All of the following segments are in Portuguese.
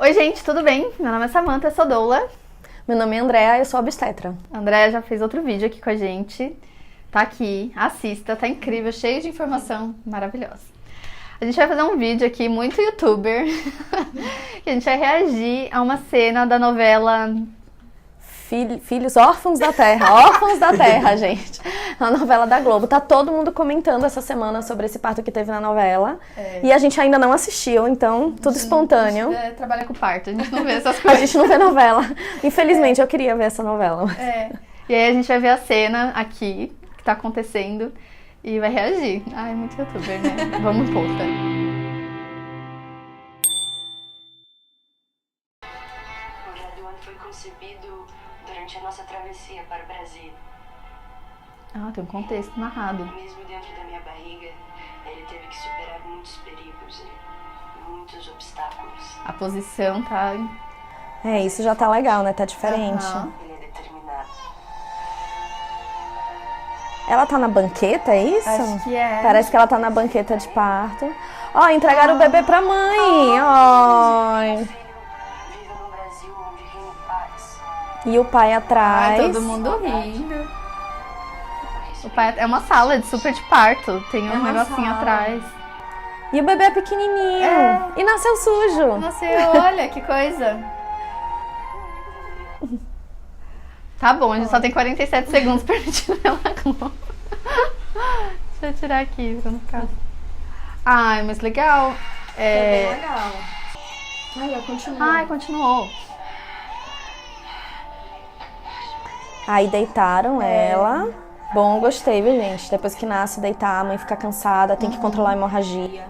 Oi, gente, tudo bem? Meu nome é Samantha, eu sou doula. Meu nome é Andréa, eu sou obstetra. A Andréa já fez outro vídeo aqui com a gente. Tá aqui, assista, tá incrível, cheio de informação maravilhosa. A gente vai fazer um vídeo aqui muito youtuber, que a gente vai reagir a uma cena da novela... Filhos órfãos da terra, gente. A novela da Globo. Tá todo mundo comentando essa semana sobre esse parto que teve na novela. E a gente ainda não assistiu, então tudo espontâneo. A gente trabalha com parto, a gente não vê essas coisas. A gente não vê novela. Infelizmente, eu queria ver essa novela. E aí a gente vai ver a cena aqui, que tá acontecendo, e vai reagir. Ai, muito youtuber, né? Vamos um pouco. O Raduan foi concebido durante a nossa travessia para o Brasil. Ah, tem um contexto narrado. Mesmo dentro da minha barriga, ele teve que superar muitos perigos e muitos obstáculos. A posição tá... Isso já tá legal, né? Tá diferente. Ele é determinado. Ela tá na banqueta, é isso? Acho que é. Parece que ela tá na banqueta de parto. Ó, entregaram o bebê pra mãe. Ai. Filho, viva num Brasil onde reina paz. E o pai atrás. Ai, todo mundo rindo. O pai é uma sala de super de parto. Tem um negocinho atrás. E o bebê é pequenininho. E nasceu sujo. Nossa, olha que coisa. Tá bom, a gente só tem 47 segundos permitindo ela Globo. Deixa eu tirar aqui pra não ficar. Ai, mas legal. É bem legal. Ai, continua. Ai, continuou. Aí deitaram ela. Bom, gostei, viu, gente? Depois que nasce, deitar, a mãe fica cansada, tem que controlar a hemorragia.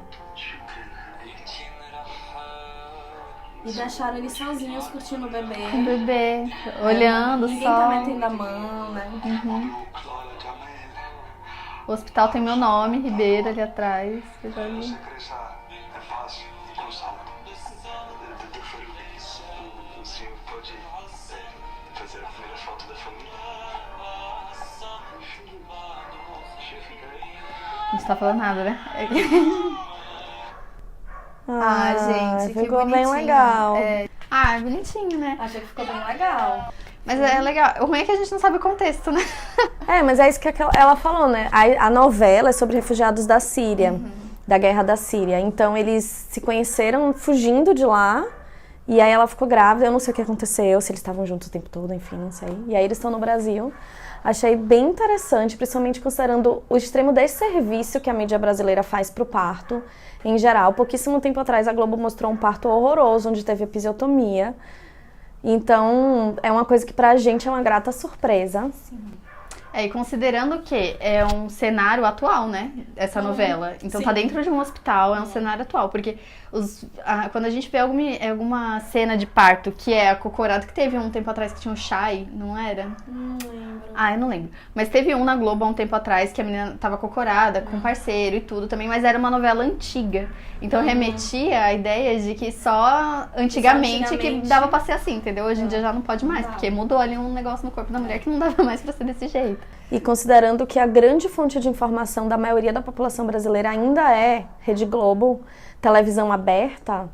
E deixaram eles sozinhos curtindo o bebê. O bebê, olhando Ninguém só. tá metendo a mão, né? O hospital tem meu nome, Ribeiro, ali atrás. Você já viu? Você cresça em paz e com saúde. Doutor Feliz, o senhor pode fazer a primeira foto da família? A gente tá falando nada, né? Gente, que ficou bem bonitinho. legal. É bonitinho, né? Achei que ficou bem legal. Mas é legal. O ruim é que a gente não sabe o contexto, né? Mas é isso que ela falou, né? A novela é sobre refugiados da Síria, da guerra da Síria. Então eles se conheceram fugindo de lá. E aí ela ficou grávida, eu não sei o que aconteceu, se eles estavam juntos o tempo todo, enfim, não sei. E aí eles estão no Brasil. Achei bem interessante, principalmente considerando o extremo desserviço que a mídia brasileira faz pro parto em geral. Pouquíssimo tempo atrás a Globo mostrou um parto horroroso, onde teve episiotomia. Então, é uma coisa que pra gente é uma grata surpresa. Sim. E considerando que é um cenário atual, né? Essa novela. Então tá dentro de um hospital, é um cenário atual. Porque quando a gente vê alguma cena de parto, que é a Cocorado, que teve um tempo atrás que tinha um Shai, não era? Não lembro. Eu não lembro. Mas teve um na Globo há um tempo atrás que a menina tava cocorada, com parceiro e tudo também, mas era uma novela antiga. Então remetia à ideia de que só antigamente que dava pra ser assim, entendeu? Hoje em dia já não pode mais, porque mudou ali um negócio no corpo da mulher que não dava mais pra ser desse jeito. E considerando que a grande fonte de informação da maioria da população brasileira ainda é Rede Globo, televisão aberta,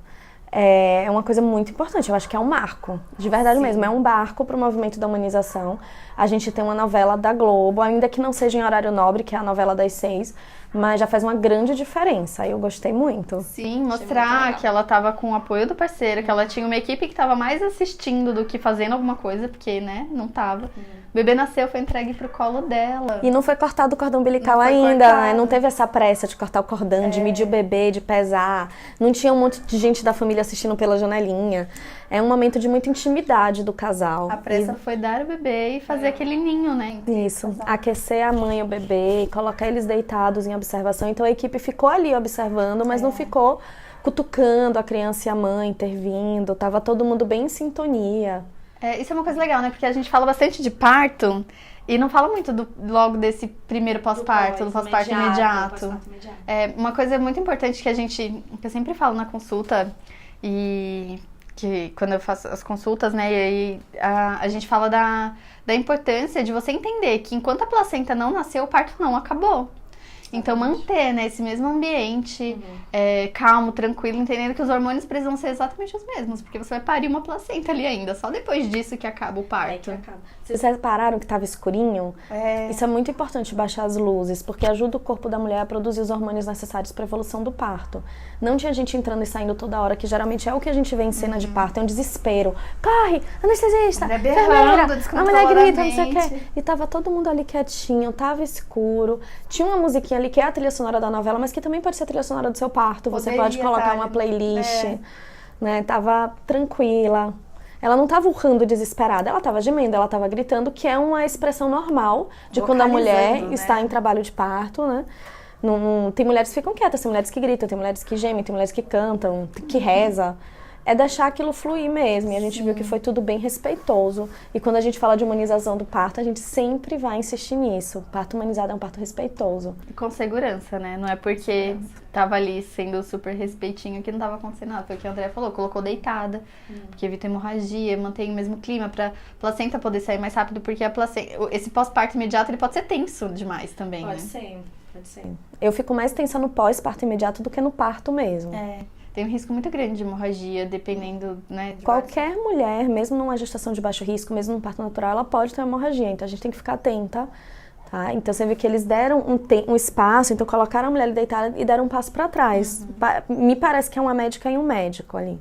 é uma coisa muito importante. Eu acho que é um marco, de verdade mesmo. É um barco para o movimento da humanização. A gente tem uma novela da Globo, ainda que não seja em horário nobre, que é a novela das 6, mas já faz uma grande diferença. Eu gostei muito. Sim, mostrar que ela tava com o apoio do parceiro, que ela tinha uma equipe que tava mais assistindo do que fazendo alguma coisa, porque, né, não tava. O bebê nasceu, foi entregue pro colo dela. E não foi cortado o cordão umbilical ainda, né? Não teve essa pressa de cortar o cordão, de medir o bebê, de pesar. Não tinha um monte de gente da família assistindo pela janelinha. É um momento de muita intimidade do casal. A pressa foi dar o bebê e fazer aquele ninho, né? Isso, aquecer a mãe e o bebê, colocar eles deitados em observação. Então a equipe ficou ali observando, mas não ficou cutucando a criança e a mãe, intervindo. Tava todo mundo bem em sintonia. Isso é uma coisa legal, né? Porque a gente fala bastante de parto e não fala muito logo desse primeiro pós-parto, do pós-parto imediato. Uma coisa muito importante que eu sempre falo na consulta e que quando eu faço as consultas, né, e aí a gente fala da importância de você entender que enquanto a placenta não nasceu, o parto não acabou. Então manter, né, esse mesmo ambiente calmo, tranquilo, entendendo que os hormônios precisam ser exatamente os mesmos, porque você vai parir uma placenta ali ainda, só depois disso que acaba o parto. Vocês repararam que estava escurinho? Isso é muito importante, baixar as luzes, porque ajuda o corpo da mulher a produzir os hormônios necessários para a evolução do parto. Não tinha gente entrando e saindo toda hora, que geralmente é o que a gente vê em cena de parto, é um desespero. Corre, anestesista, enfermeira, a mulher grita, não sei o quê. E tava todo mundo ali quietinho, tava escuro. Tinha uma musiquinha ali que é a trilha sonora da novela, mas que também pode ser a trilha sonora do seu parto. Você pode colocar uma playlist, né? Tava tranquila. Ela não tava urrando desesperada, ela tava gemendo, ela tava gritando, que é uma expressão normal de quando a mulher está em trabalho de parto, né? Tem mulheres que ficam quietas, tem mulheres que gritam, tem mulheres que gemem, tem mulheres que cantam, que reza. É deixar aquilo fluir mesmo. E a gente viu que foi tudo bem respeitoso. E quando a gente fala de humanização do parto, a gente sempre vai insistir nisso. Parto humanizado é um parto respeitoso. E com segurança, né? Não é porque tava ali sendo super respeitinho que não tava acontecendo nada. Foi o que a Andrea falou, colocou deitada, porque evita hemorragia, mantém o mesmo clima pra placenta poder sair mais rápido, porque a placenta, esse pós-parto imediato, ele pode ser tenso demais também, Pode ser. Eu fico mais tensa no pós-parto imediato do que no parto mesmo. Tem um risco muito grande de hemorragia, dependendo, né? Qualquer mulher, mesmo numa gestação de baixo risco, mesmo num parto natural, ela pode ter hemorragia. Então a gente tem que ficar atenta, tá? Então você vê que eles deram um espaço, então colocaram a mulher ali deitada e deram um passo para trás. Me parece que é uma médica e um médico ali.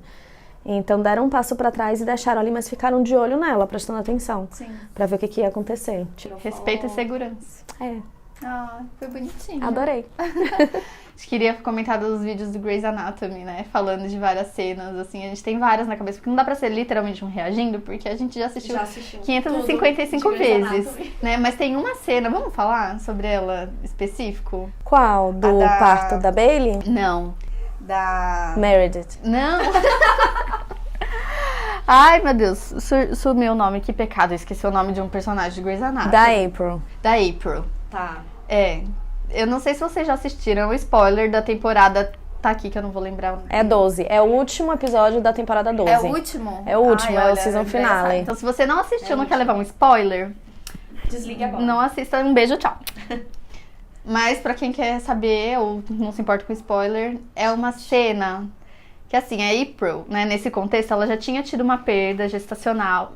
Então deram um passo para trás e deixaram ali, mas ficaram de olho nela, prestando atenção. Pra ver o que ia acontecer. Respeito e segurança. Foi bonitinho. Adorei. A gente queria comentar dos vídeos do Grey's Anatomy, né? Falando de várias cenas, assim. A gente tem várias na cabeça, porque não dá pra ser literalmente um reagindo, porque a gente já assistiu 555 vezes, né? Mas tem uma cena, vamos falar sobre ela específico? Qual? Do parto da Bailey? Não. Da... Meredith. Não. Ai, meu Deus. Sumiu o nome, que pecado. Eu esqueci o nome de um personagem de Grey's Anatomy. Da April. Da April. Tá. Eu não sei se vocês já assistiram o spoiler da temporada. Tá aqui que eu não vou lembrar. É 12. É o último episódio da temporada 12. É o último? É o último, é o season finale. Então se você não assistiu, não quer levar um spoiler, desligue agora. Não assista. Um beijo, tchau. Mas pra quem quer saber ou não se importa com spoiler, é uma cena que, assim, a April, né, nesse contexto, ela já tinha tido uma perda gestacional.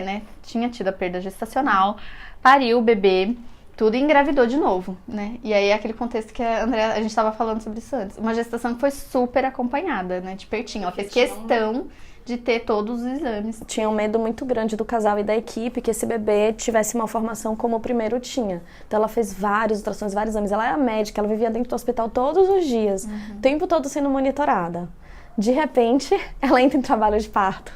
Né? Tinha tido a perda gestacional, pariu o bebê, tudo e engravidou de novo, né? E aí é aquele contexto que a Andrea, a gente tava falando sobre isso antes. Uma gestação que foi super acompanhada, né? De pertinho. Ela fez questão de ter todos os exames. Tinha um medo muito grande do casal e da equipe que esse bebê tivesse uma formação como o primeiro tinha. Então ela fez vários ultrassons, vários exames. Ela era médica, ela vivia dentro do hospital todos os dias, o tempo todo sendo monitorada. De repente, ela entra em trabalho de parto.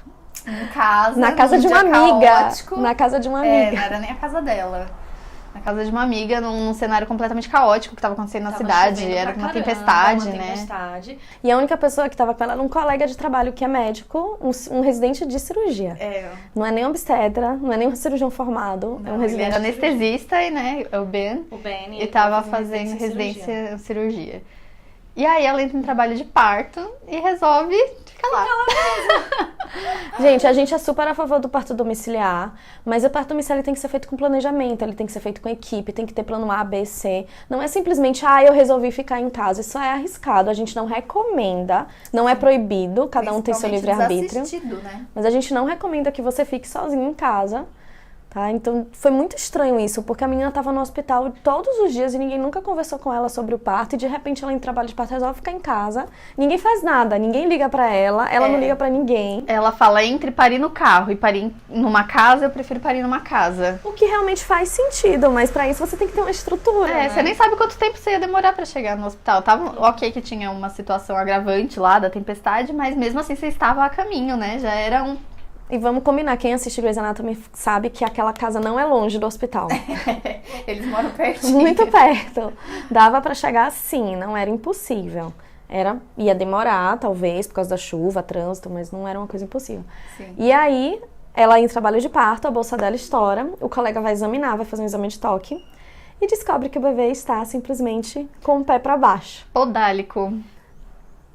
Em casa, na casa de uma amiga. Caótico. Na casa de uma amiga. Não era nem a casa dela. Na casa de uma amiga, num cenário completamente caótico que estava acontecendo na cidade. Era uma tempestade, né? E a única pessoa que estava com ela era um colega de trabalho que é médico, um residente de cirurgia. Não é nem obstetra, não é nem um cirurgião formado. Não, é um residente. Ele era anestesista, né? O Ben. E estava fazendo residência em cirurgia. E aí ela entra em trabalho de parto e resolve ficar lá. Gente, a gente é super a favor do parto domiciliar, mas o parto domiciliar ele tem que ser feito com planejamento, ele tem que ser feito com equipe, tem que ter plano A, B, C. Não é simplesmente, eu resolvi ficar em casa. Isso é arriscado, a gente não recomenda, não é proibido, cada um tem seu livre-arbítrio. Né? Mas a gente não recomenda que você fique sozinho em casa. Tá? Então foi muito estranho isso, porque a menina estava no hospital todos os dias e ninguém nunca conversou com ela sobre o parto, e de repente ela em trabalho de parto resolve ficar em casa, ninguém faz nada, ninguém liga pra ela não liga pra ninguém. Ela fala, entre parir no carro e parir numa casa, eu prefiro parir numa casa. O que realmente faz sentido, mas pra isso você tem que ter uma estrutura. Né? Você nem sabe quanto tempo você ia demorar pra chegar no hospital. Tava ok que tinha uma situação agravante lá da tempestade, mas mesmo assim você estava a caminho, né? Já era um... E vamos combinar, quem assiste Grey's Anatomy sabe que aquela casa não é longe do hospital. Eles moram pertinho. Muito perto. Dava pra chegar sim, não era impossível. Ia demorar, talvez, por causa da chuva, trânsito, mas não era uma coisa impossível. Sim. E aí, ela em trabalho de parto, a bolsa dela estoura, o colega vai examinar, vai fazer um exame de toque e descobre que o bebê está simplesmente com o pé pra baixo. Podálico.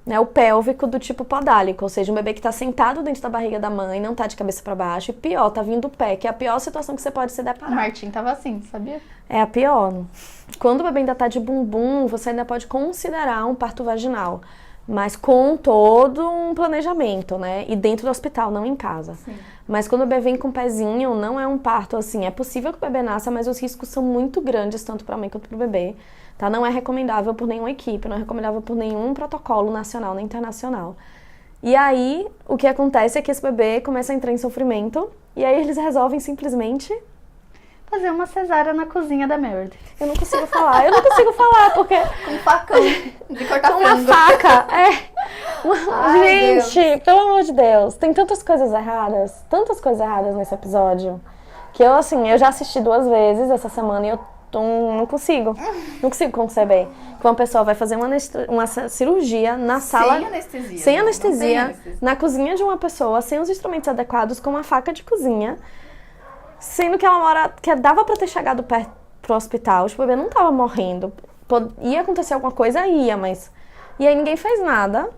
né, o pélvico do tipo podálico, ou seja, um bebê que está sentado dentro da barriga da mãe, não está de cabeça para baixo, e pior, tá vindo o pé, que é a pior situação que você pode se O deparar. Martim tava assim, sabia? É a pior. Quando o bebê ainda tá de bumbum, você ainda pode considerar um parto vaginal, mas com todo um planejamento, né? E dentro do hospital, não em casa. Sim. Mas quando o bebê vem com pezinho, não é um parto assim. É possível que o bebê nasça, mas os riscos são muito grandes, tanto para a mãe quanto para o bebê. Tá? Não é recomendável por nenhuma equipe, não é recomendável por nenhum protocolo nacional nem internacional. E aí, o que acontece é que esse bebê começa a entrar em sofrimento, e aí eles resolvem simplesmente... Fazer uma cesárea na cozinha da Meredith. Eu não consigo falar, porque... Com um facão de cortar Com uma frango. faca, Ai, Gente, pelo amor de Deus, tem tantas coisas erradas nesse episódio, que eu já assisti 2 vezes essa semana e eu não consigo conceber que uma pessoa vai fazer uma cirurgia na sala... Sem anestesia, na cozinha de uma pessoa, sem os instrumentos adequados, com uma faca de cozinha, sendo que ela mora... que dava pra ter chegado perto pro hospital, o bebê não tava morrendo, ia acontecer alguma coisa, mas... E aí ninguém fez nada,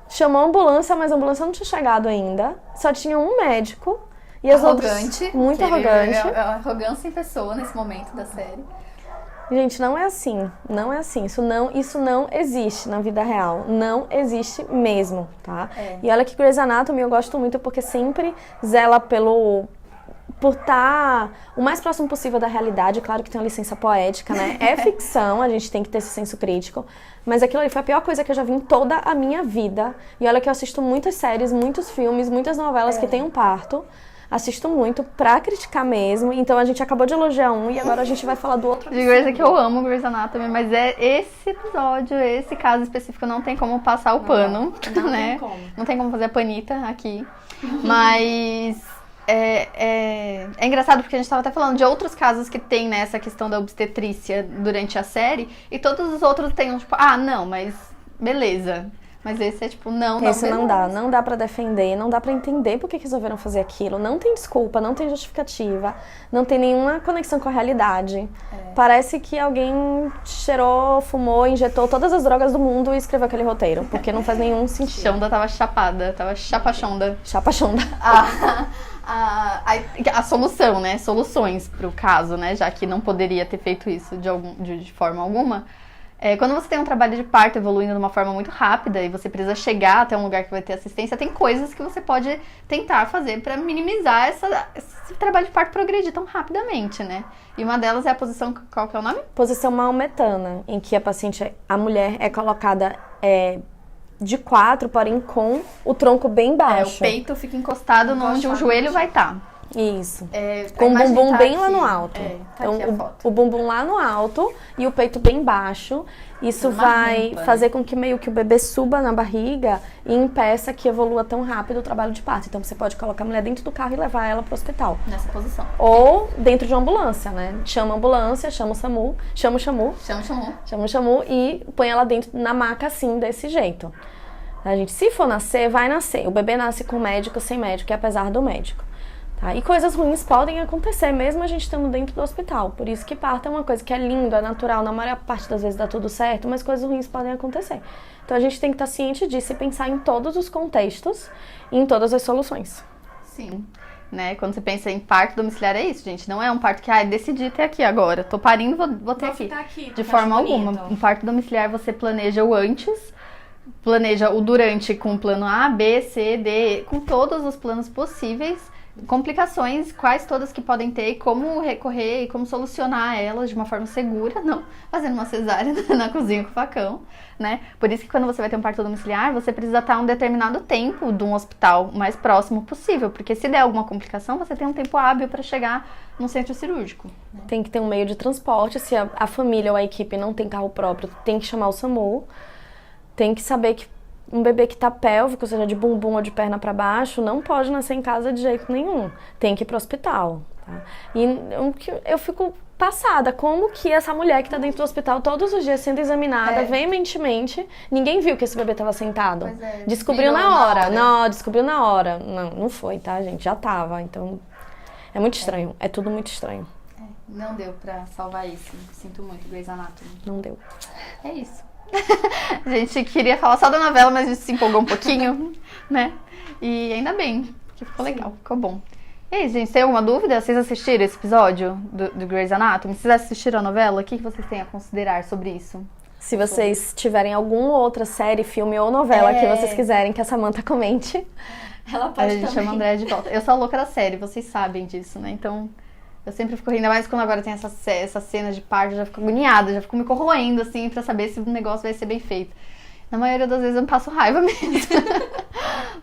chamou a ambulância, mas a ambulância não tinha chegado ainda, só tinha um médico... E as outras, muito arrogante. É arrogância em pessoa nesse momento da série. Gente, não é assim. Isso não existe na vida real. Não existe mesmo, tá? E olha que Grey's Anatomy eu gosto muito porque sempre zela por estar o mais próximo possível da realidade. Claro que tem uma licença poética, né? É ficção, a gente tem que ter esse senso crítico. Mas aquilo ali foi a pior coisa que eu já vi em toda a minha vida. E olha que eu assisto muitas séries, muitos filmes, muitas novelas que tem um parto. Assisto muito pra criticar mesmo. Então a gente acabou de elogiar um e agora a gente vai falar do outro. De Grey's é que eu amo Grey's Anatomy, mas esse episódio, esse caso específico, não tem como passar o pano, né? Não tem como fazer a panita aqui. Mas é engraçado porque a gente tava até falando de outros casos que tem, né, essa questão da obstetrícia durante a série. E todos os outros tem tipo, não, mas beleza. Mas esse é tipo, esse não dá pra defender, não dá pra entender por que resolveram fazer aquilo. Não tem desculpa, não tem justificativa, não tem nenhuma conexão com a realidade. Parece que alguém cheirou, fumou, injetou todas as drogas do mundo e escreveu aquele roteiro, porque não faz nenhum sentido. Shonda tava chapada, tava chapachonda. Chapachonda. A solução, né? Soluções pro caso, né? Já que não poderia ter feito isso de forma alguma. Quando você tem um trabalho de parto evoluindo de uma forma muito rápida e você precisa chegar até um lugar que vai ter assistência, tem coisas que você pode tentar fazer para minimizar esse trabalho de parto progredir tão rapidamente, né? E uma delas é a posição, qual que é o nome? Posição maometana, em que a mulher é colocada de 4, porém com o tronco bem baixo. O peito fica encostado onde o joelho vai estar. Isso. Com o bumbum bem lá no alto. Então, o bumbum lá no alto e o peito bem baixo. Isso vai fazer com que meio que o bebê suba na barriga e impeça que evolua tão rápido o trabalho de parto. Então você pode colocar a mulher dentro do carro e levar ela pro hospital. Nessa posição. Ou dentro de uma ambulância, né? Chama a ambulância, chama o SAMU, chama o SAMU e põe ela dentro na maca assim, desse jeito. Se for nascer, vai nascer. O bebê nasce com médico, sem médico, e apesar do médico. Tá? E coisas ruins podem acontecer, mesmo a gente estando dentro do hospital. Por isso que parto é uma coisa que é lindo, é natural, na maior parte das vezes dá tudo certo, mas coisas ruins podem acontecer. Então a gente tem que estar ciente disso e pensar em todos os contextos e em todas as soluções. Sim. Né? Quando você pensa em parto domiciliar, é isso, gente. Não é um parto que, decidi ter aqui agora. Tô parindo, vou ter aqui. De forma alguma. Um parto domiciliar você planeja o antes, planeja o durante com o plano A, B, C, D, com todos os planos possíveis. Complicações, quais todas que podem ter e como recorrer e como solucionar elas de uma forma segura, não fazendo uma cesárea na cozinha com facão, né? Por isso que quando você vai ter um parto domiciliar, você precisa estar um determinado tempo de um hospital mais próximo possível, porque se der alguma complicação, você tem um tempo hábil para chegar num centro cirúrgico. Né? Tem que ter um meio de transporte, se a família ou a equipe não tem carro próprio, tem que chamar o SAMU, tem que saber que um bebê que tá pélvico, seja de bumbum ou de perna para baixo, não pode nascer em casa de jeito nenhum. Tem que ir pro hospital. Tá? E eu fico passada. Como que essa mulher que tá dentro do hospital todos os dias sendo examinada veementemente, ninguém viu que esse bebê tava sentado. Descobriu na hora. Não, descobriu na hora. Não foi, tá, gente? Já tava. Então, é muito estranho. É tudo muito estranho. Não deu pra salvar isso. Sinto muito, Grey's Anatomy. Não deu. É isso. A gente queria falar só da novela, mas a gente se empolgou um pouquinho, né? E ainda bem, que ficou legal, ficou bom. E aí, gente, tem alguma dúvida? Vocês assistiram esse episódio do Grey's Anatomy? Vocês assistiram a novela? O que vocês têm a considerar sobre isso? Se vocês tiverem alguma outra série, filme ou novela que vocês quiserem que a Samantha comente, ela pode A gente chama a Andréia de volta. Eu sou a louca da série, vocês sabem disso, né? Então, eu sempre fico rindo, ainda mais quando agora tem essa cena de parto, eu já fico agoniada, já fico me corroendo, assim, pra saber se o negócio vai ser bem feito. Na maioria das vezes eu me passo raiva mesmo.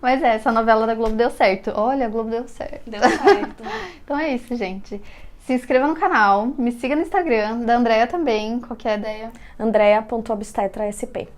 Mas essa novela da Globo deu certo. Olha, a Globo deu certo. deu certo. Então é isso, gente. Se inscreva no canal, me siga no Instagram, da Andréia também, qualquer ideia. Andrea.obstetrasp.